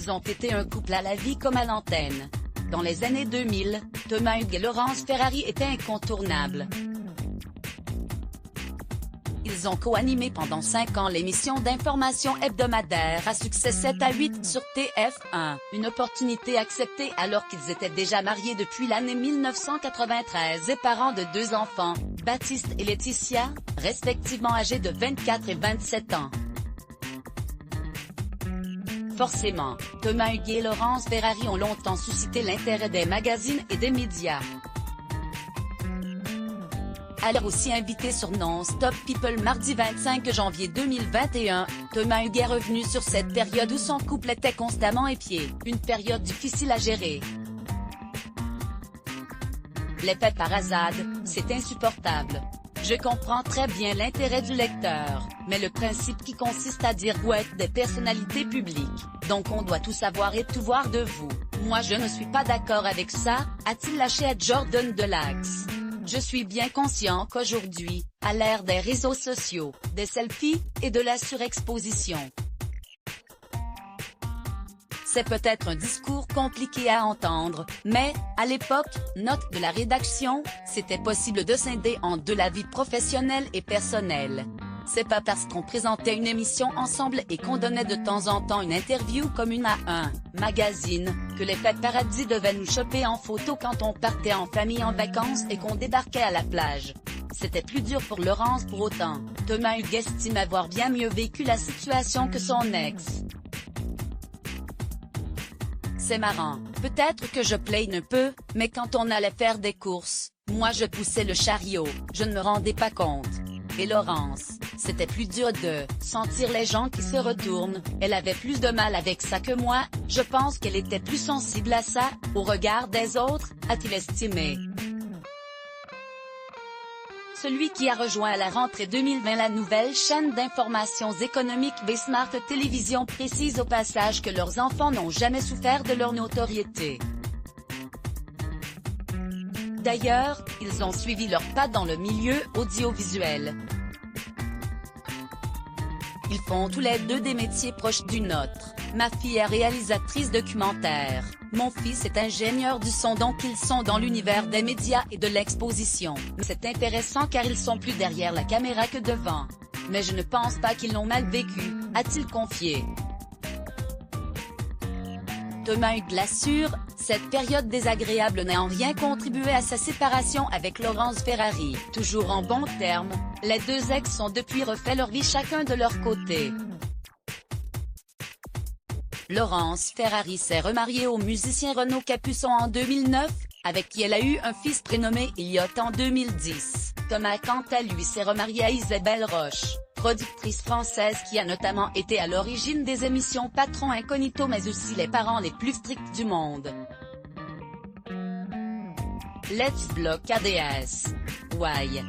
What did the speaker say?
Ils ont été un couple à la vie comme à l'antenne. Dans les années 2000, Thomas Hugues et Laurence Ferrari étaient incontournables. Ils ont co-animé pendant 5 ans l'émission d'information hebdomadaire à succès 7 à 8 sur TF1, une opportunité acceptée alors qu'ils étaient déjà mariés depuis l'année 1993 et parents de 2 enfants, Baptiste et Laetitia, respectivement âgés de 24 et 27 ans. Forcément, Thomas Hugues et Laurence Ferrari ont longtemps suscité l'intérêt des magazines et des médias. Alors aussi invité sur Non-Stop People mardi 25 janvier 2021, Thomas Hugues est revenu sur cette période où son couple était constamment épié, une période difficile à gérer. Les paparazzades, c'est insupportable. Je comprends très bien l'intérêt du lecteur, mais le principe qui consiste à dire vous êtes des personnalités publiques, donc on doit tout savoir et tout voir de vous. Moi je ne suis pas d'accord avec ça, a-t-il lâché à Jordan Delax. Je suis bien conscient qu'aujourd'hui, à l'ère des réseaux sociaux, des selfies, et de la surexposition, c'est peut-être un discours compliqué à entendre, mais, à l'époque, note de la rédaction, c'était possible de scinder en deux la vie professionnelle et personnelle. C'est pas parce qu'on présentait une émission ensemble et qu'on donnait de temps en temps une interview commune à un magazine, que les paparazzi devaient nous choper en photo quand on partait en famille en vacances et qu'on débarquait à la plage. C'était plus dur pour Laurence pour autant. Thomas Hugues estime avoir bien mieux vécu la situation que son ex. C'est marrant, peut-être que je plaigne un peu, mais quand on allait faire des courses, moi je poussais le chariot, je ne me rendais pas compte. Et Laurence, c'était plus dur de sentir les gens qui se retournent, elle avait plus de mal avec ça que moi, je pense qu'elle était plus sensible à ça, au regard des autres, a-t-il estimé. Celui qui a rejoint à la rentrée 2020 la nouvelle chaîne d'informations économiques Smart Télévision précise au passage que leurs enfants n'ont jamais souffert de leur notoriété. D'ailleurs, ils ont suivi leurs pas dans le milieu audiovisuel. Ils font tous les deux des métiers proches du nôtre. Ma fille est réalisatrice documentaire. Mon fils est ingénieur du son, donc ils sont dans l'univers des médias et de l'exposition. C'est intéressant car ils sont plus derrière la caméra que devant. Mais je ne pense pas qu'ils l'ont mal vécu, a-t-il confié. Thomas Hugues l'assure, cette période désagréable n'a en rien contribué à sa séparation avec Laurence Ferrari. Toujours en bons termes, les deux ex ont depuis refait leur vie chacun de leur côté. Laurence Ferrari s'est remariée au musicien Renaud Capuçon en 2009, avec qui elle a eu un fils prénommé Elliot en 2010. Thomas quant à lui s'est remarié à Isabelle Roche, productrice française qui a notamment été à l'origine des émissions Patron Incognito mais aussi Les parents les plus stricts du monde. Let's Block ADS. Why?